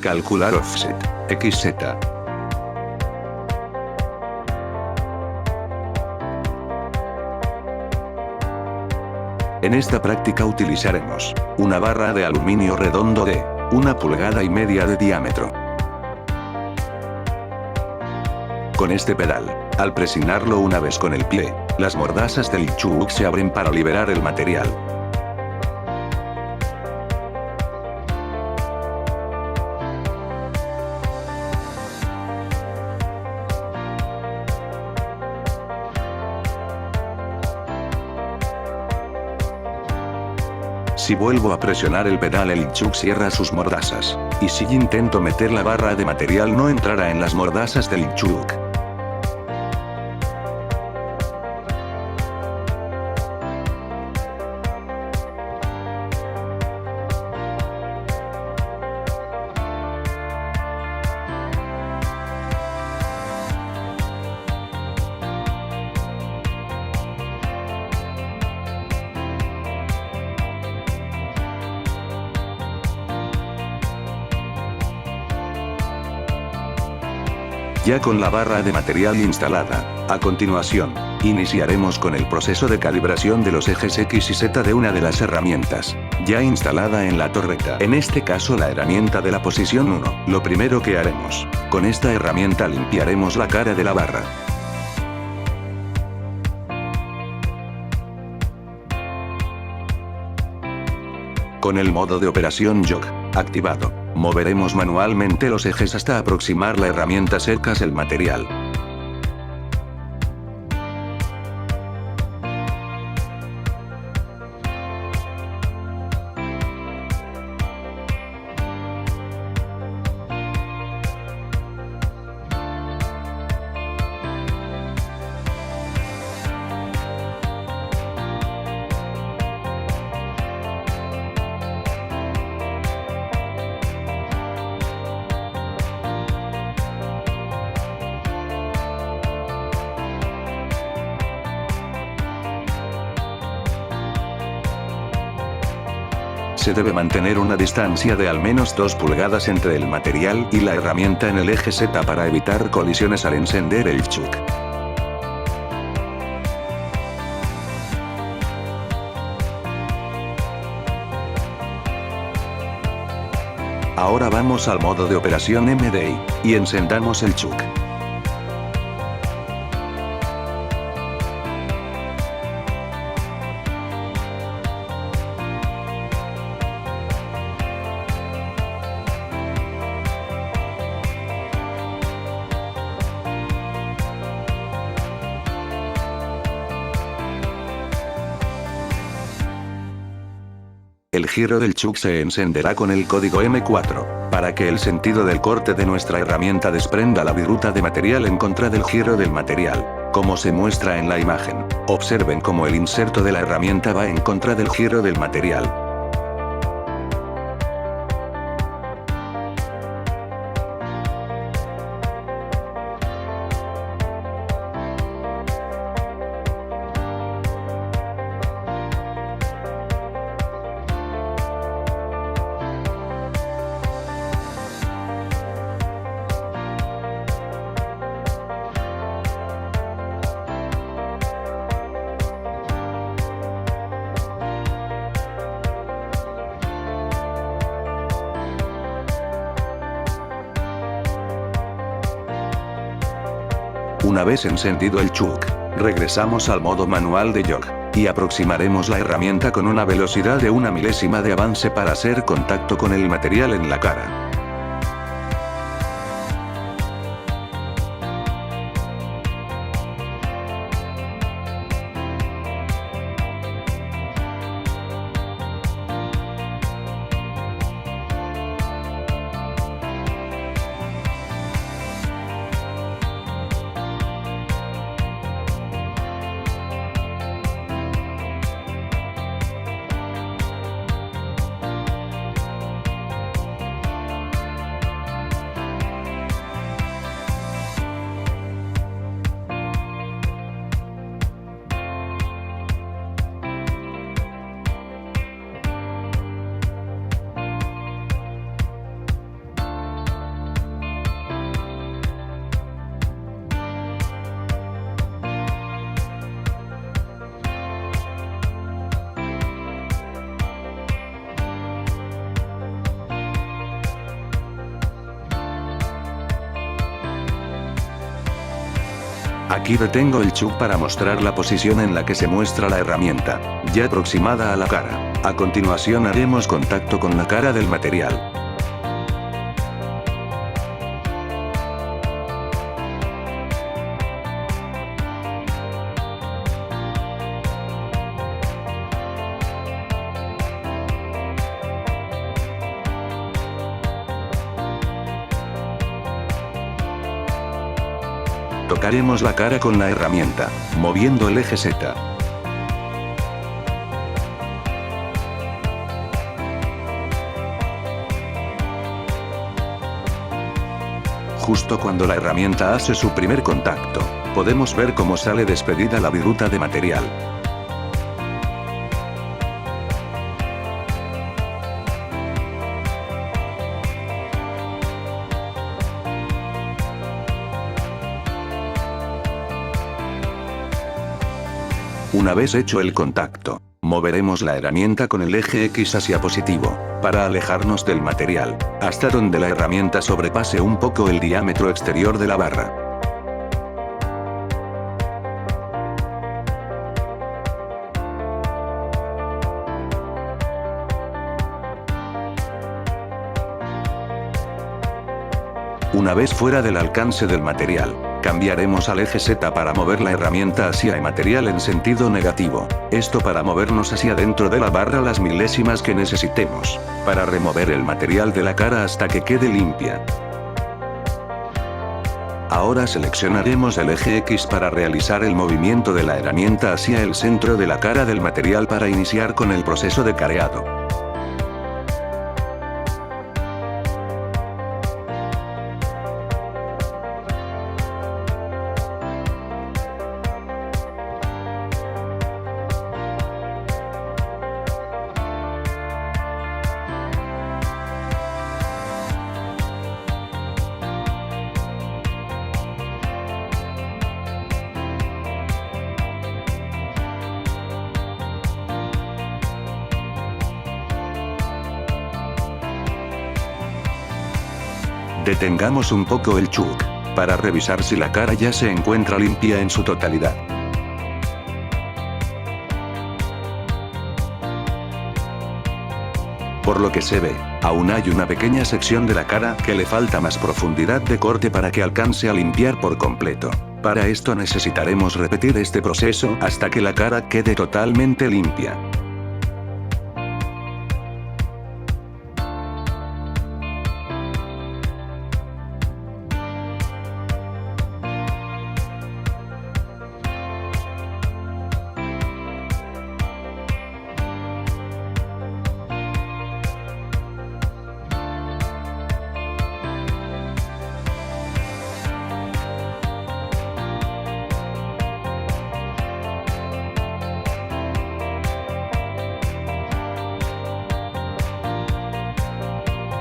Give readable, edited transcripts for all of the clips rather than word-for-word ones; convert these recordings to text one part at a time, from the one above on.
Calcular offset. XZ. En esta práctica utilizaremos una barra de aluminio redondo de 1,5 pulgadas de diámetro. Con este pedal, al presionarlo una vez con el pie, las mordazas del chuuk se abren para liberar el material. Si vuelvo a presionar el pedal, el chuuk cierra sus mordazas. Y si intento meter la barra de material, no entrará en las mordazas del chuuk. Ya con la barra de material instalada, a continuación, iniciaremos con el proceso de calibración de los ejes X y Z de una de las herramientas, ya instalada en la torreta. En este caso la herramienta de la posición 1. Lo primero que haremos, con esta herramienta limpiaremos la cara de la barra. Con el modo de operación jog activado, moveremos manualmente los ejes hasta aproximar la herramienta cerca del material. Se debe mantener una distancia de al menos 2 pulgadas entre el material y la herramienta en el eje Z para evitar colisiones al encender el chuuk. Ahora vamos al modo de operación MDI, y encendamos el chuuk. El giro del chuuk se encenderá con el código M4, para que el sentido del corte de nuestra herramienta desprenda la viruta de material en contra del giro del material, como se muestra en la imagen. Observen cómo el inserto de la herramienta va en contra del giro del material. Una vez encendido el chuuk, regresamos al modo manual de jog, y aproximaremos la herramienta con una velocidad de 1 milésima de avance para hacer contacto con el material en la cara. Aquí detengo el chuck para mostrar la posición en la que se muestra la herramienta, ya aproximada a la cara. A continuación haremos contacto con la cara del material. Tocaremos la cara con la herramienta, moviendo el eje Z. Justo cuando la herramienta hace su primer contacto, podemos ver cómo sale despedida la viruta de material. Una vez hecho el contacto, moveremos la herramienta con el eje X hacia positivo, para alejarnos del material, hasta donde la herramienta sobrepase un poco el diámetro exterior de la barra. Una vez fuera del alcance del material, cambiaremos al eje Z para mover la herramienta hacia el material en sentido negativo. Esto para movernos hacia dentro de la barra las milésimas que necesitemos, para remover el material de la cara hasta que quede limpia. Ahora seleccionaremos el eje X para realizar el movimiento de la herramienta hacia el centro de la cara del material para iniciar con el proceso de careado. Detengamos un poco el chuck, para revisar si la cara ya se encuentra limpia en su totalidad. Por lo que se ve, aún hay una pequeña sección de la cara que le falta más profundidad de corte para que alcance a limpiar por completo. Para esto necesitaremos repetir este proceso hasta que la cara quede totalmente limpia.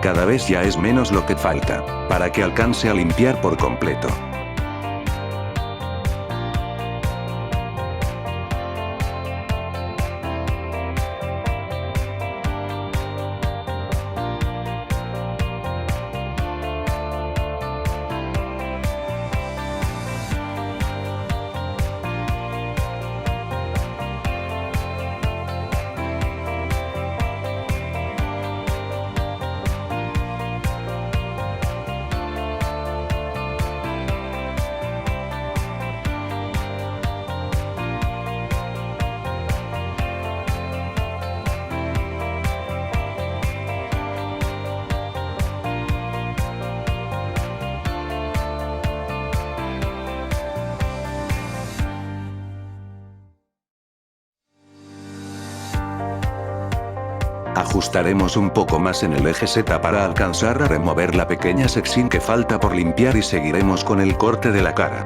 Cada vez ya es menos lo que falta, para que alcance a limpiar por completo. Ajustaremos un poco más en el eje Z para alcanzar a remover la pequeña sección que falta por limpiar y seguiremos con el corte de la cara.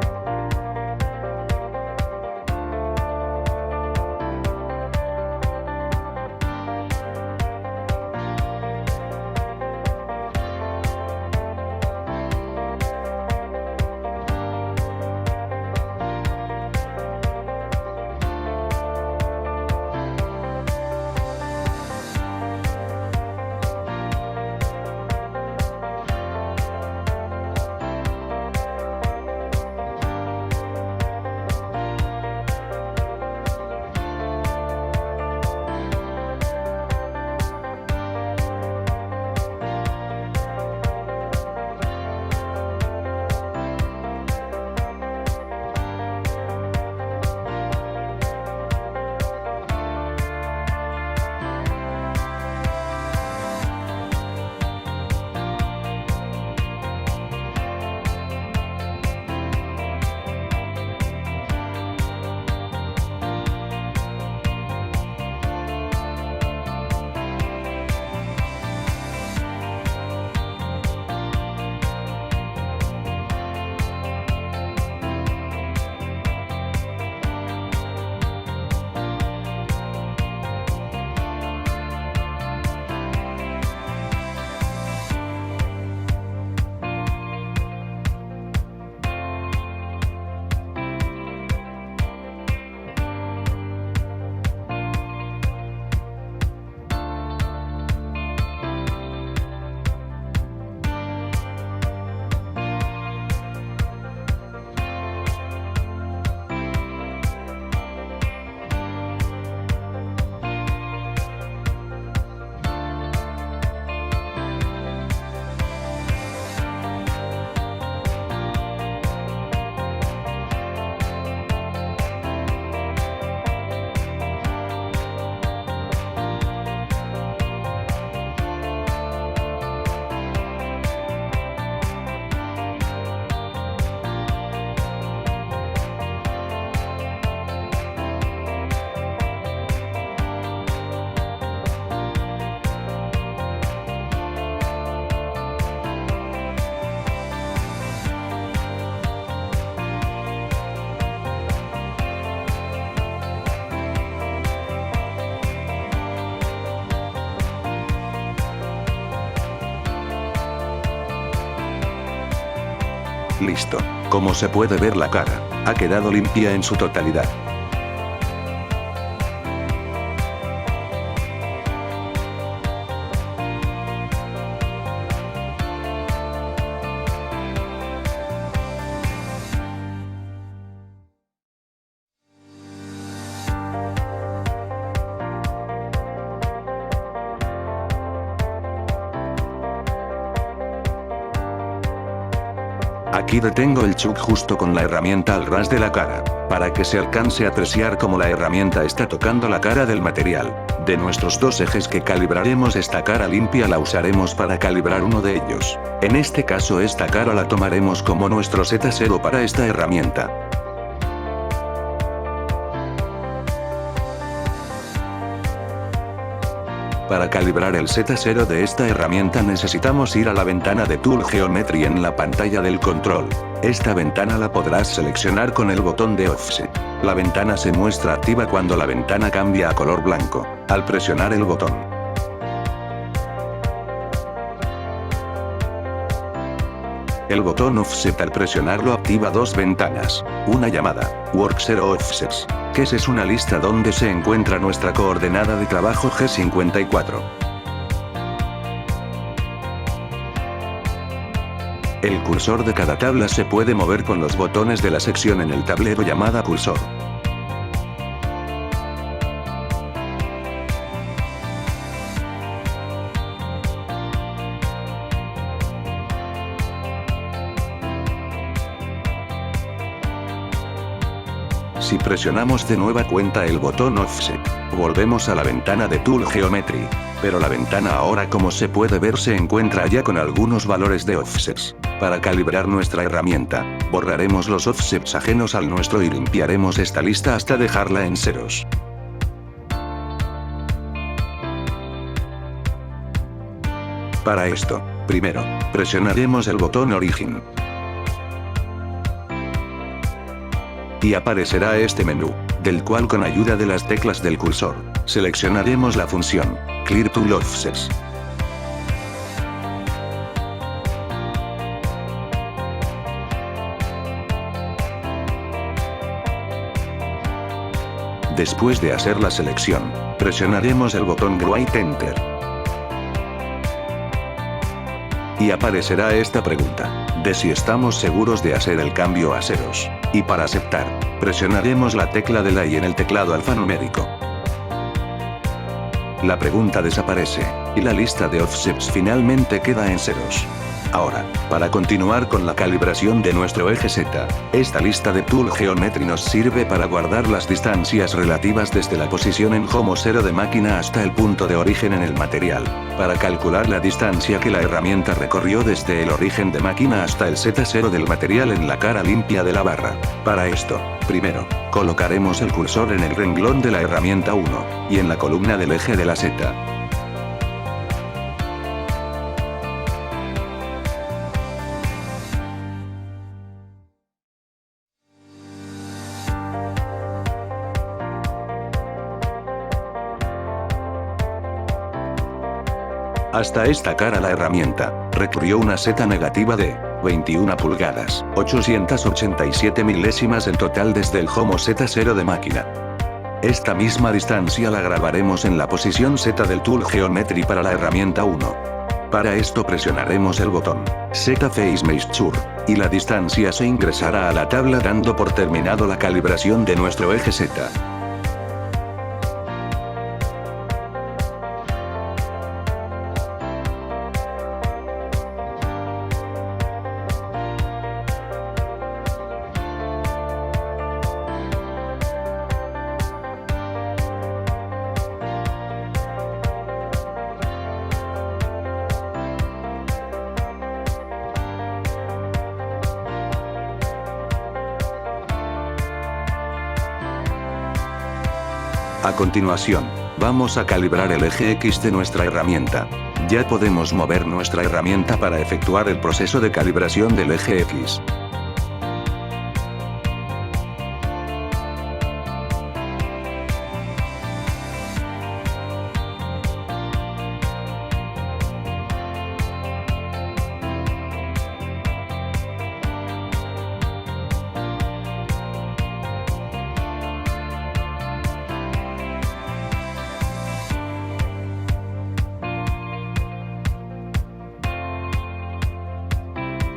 Listo. Como se puede ver, la cara ha quedado limpia en su totalidad. Aquí detengo el chuck justo con la herramienta al ras de la cara, para que se alcance a apreciar cómo la herramienta está tocando la cara del material. De nuestros dos ejes que calibraremos, esta cara limpia la usaremos para calibrar uno de ellos. En este caso, esta cara la tomaremos como nuestro Z0 para esta herramienta. Para calibrar el Z0 de esta herramienta necesitamos ir a la ventana de Tool Geometry en la pantalla del control. Esta ventana la podrás seleccionar con el botón de Offset. La ventana se muestra activa cuando la ventana cambia a color blanco, al presionar el botón. El botón Offset, al presionarlo, activa dos ventanas. Una llamada Work Zero Offsets, que es una lista donde se encuentra nuestra coordenada de trabajo G54. El cursor de cada tabla se puede mover con los botones de la sección en el tablero llamada cursor. Si presionamos de nueva cuenta el botón Offset, volvemos a la ventana de Tool Geometry. Pero la ventana ahora, como se puede ver, se encuentra ya con algunos valores de offsets. Para calibrar nuestra herramienta, borraremos los offsets ajenos al nuestro y limpiaremos esta lista hasta dejarla en ceros. Para esto, primero, presionaremos el botón Origin. Y aparecerá este menú, del cual, con ayuda de las teclas del cursor, seleccionaremos la función Clear Tool Offsets. Después de hacer la selección, presionaremos el botón White Enter. Y aparecerá esta pregunta, de si estamos seguros de hacer el cambio a ceros. Y para aceptar, presionaremos la tecla de la I en el teclado alfanumérico. La pregunta desaparece, y la lista de offsets finalmente queda en ceros. Ahora, para continuar con la calibración de nuestro eje Z, esta lista de Tool Geometry nos sirve para guardar las distancias relativas desde la posición en Homo 0 de máquina hasta el punto de origen en el material, para calcular la distancia que la herramienta recorrió desde el origen de máquina hasta el Z0 del material en la cara limpia de la barra. Para esto, primero, colocaremos el cursor en el renglón de la herramienta 1, y en la columna del eje de la Z. Hasta esta cara la herramienta recorrió una Z negativa de 21 pulgadas, 887 milésimas en total desde el Homo Z0 de máquina. Esta misma distancia la grabaremos en la posición Z del Tool Geometry para la herramienta 1. Para esto presionaremos el botón Z Face Measure, y la distancia se ingresará a la tabla dando por terminado la calibración de nuestro eje Z. A continuación, vamos a calibrar el eje X de nuestra herramienta. Ya podemos mover nuestra herramienta para efectuar el proceso de calibración del eje X.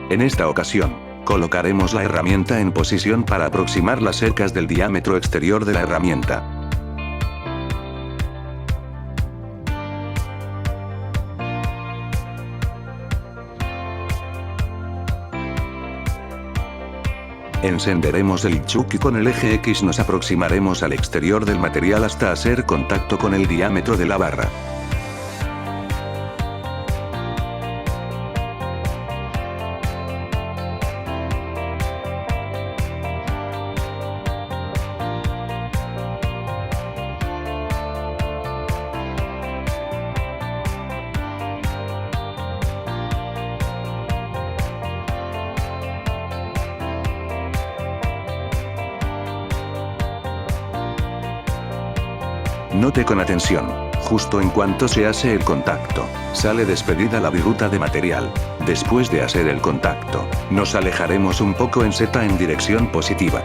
En esta ocasión, colocaremos la herramienta en posición para aproximar las cercas del diámetro exterior de la herramienta. Encenderemos el ITCHUK y con el eje X nos aproximaremos al exterior del material hasta hacer contacto con el diámetro de la barra. Note con atención, justo en cuanto se hace el contacto, sale despedida la viruta de material. Después de hacer el contacto, nos alejaremos un poco en Z en dirección positiva.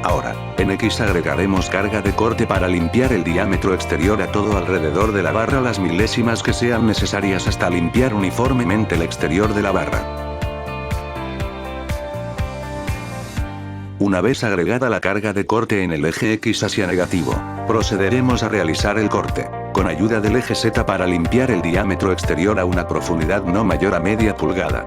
Ahora, en X agregaremos carga de corte para limpiar el diámetro exterior a todo alrededor de la barra las milésimas que sean necesarias hasta limpiar uniformemente el exterior de la barra. Una vez agregada la carga de corte en el eje X hacia negativo, procederemos a realizar el corte, con ayuda del eje Z para limpiar el diámetro exterior a una profundidad no mayor a media pulgada.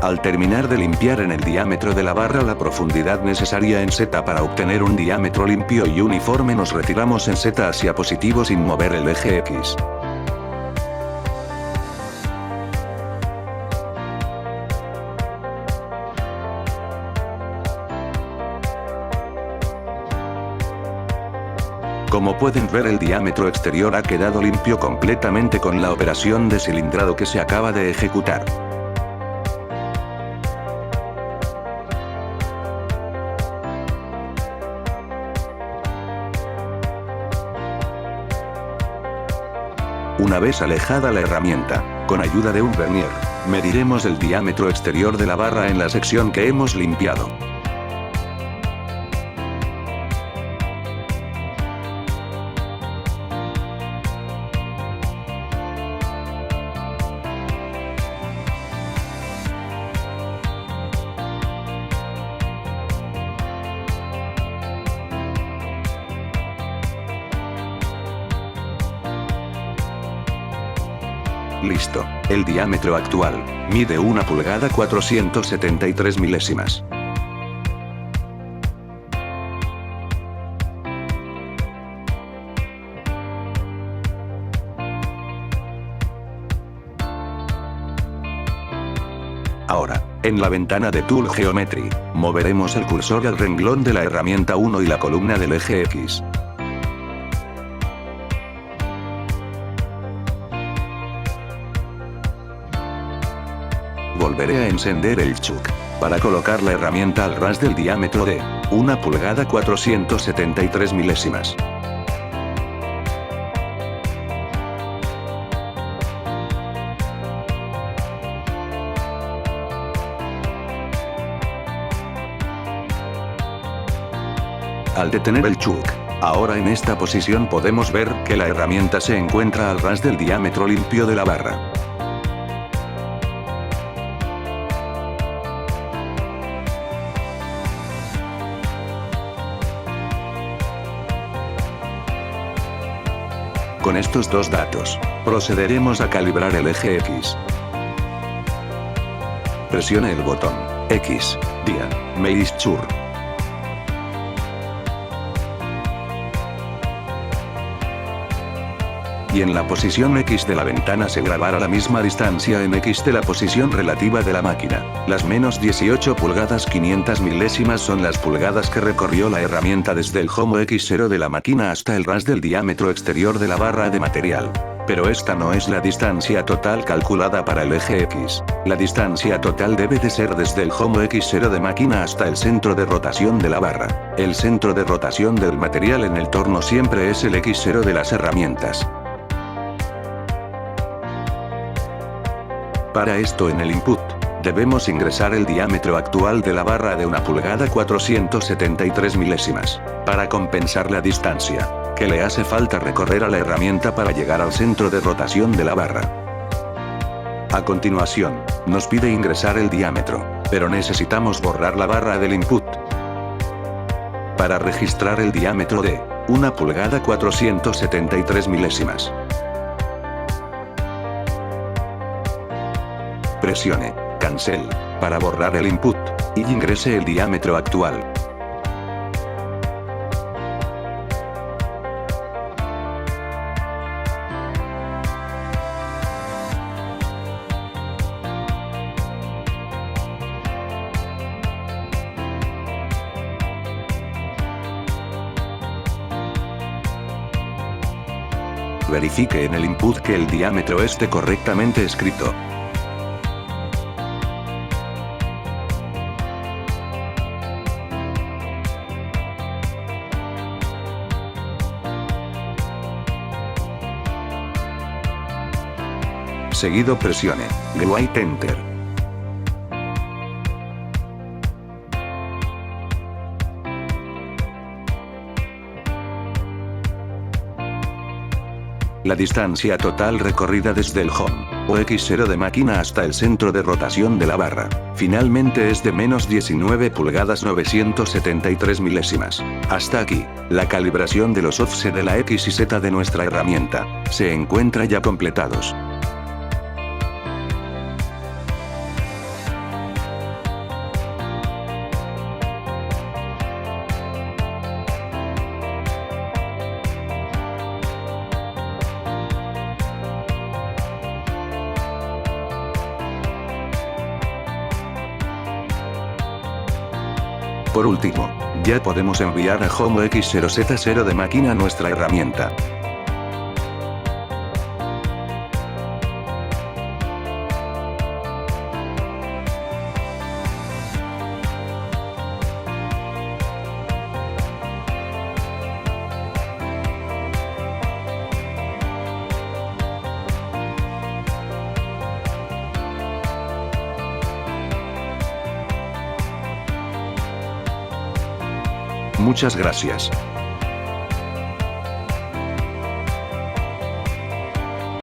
Al terminar de limpiar en el diámetro de la barra la profundidad necesaria en Z para obtener un diámetro limpio y uniforme, nos retiramos en Z hacia positivo sin mover el eje X. Como pueden ver, el diámetro exterior ha quedado limpio completamente con la operación de cilindrado que se acaba de ejecutar. Una vez alejada la herramienta, con ayuda de un vernier, mediremos el diámetro exterior de la barra en la sección que hemos limpiado. Listo. El diámetro actual mide 1 pulgada 473 milésimas. Ahora, en la ventana de Tool Geometry, moveremos el cursor al renglón de la herramienta 1 y la columna del eje X. Volveré a encender el ITCHUK para colocar la herramienta al ras del diámetro de 1 pulgada 473 milésimas. Al detener el ITCHUK, ahora en esta posición podemos ver que la herramienta se encuentra al ras del diámetro limpio de la barra. Con estos dos datos, procederemos a calibrar el eje X. Presione el botón X, Dia, Measure. Y en la posición X de la ventana se grabará la misma distancia en X de la posición relativa de la máquina. Las menos 18 pulgadas 500 milésimas son las pulgadas que recorrió la herramienta desde el homo X0 de la máquina hasta el ras del diámetro exterior de la barra de material. Pero esta no es la distancia total calculada para el eje X. La distancia total debe de ser desde el home X0 de máquina hasta el centro de rotación de la barra. El centro de rotación del material en el torno siempre es el X0 de las herramientas. Para esto en el input, debemos ingresar el diámetro actual de la barra de 1 pulgada 473 milésimas, para compensar la distancia que le hace falta recorrer a la herramienta para llegar al centro de rotación de la barra. A continuación, nos pide ingresar el diámetro, pero necesitamos borrar la barra del input. Para registrar el diámetro de 1 pulgada 473 milésimas. Presione Cancel para borrar el input y ingrese el diámetro actual. Verifique en el input que el diámetro esté correctamente escrito. Seguido presione White Enter. La distancia total recorrida desde el home, o X0 de máquina hasta el centro de rotación de la barra, finalmente es de menos 19 pulgadas 973 milésimas. Hasta aquí, la calibración de los offset de la X y Z de nuestra herramienta, se encuentra ya completados. Por último, ya podemos enviar a Home X0Z0 de máquina nuestra herramienta. Muchas gracias.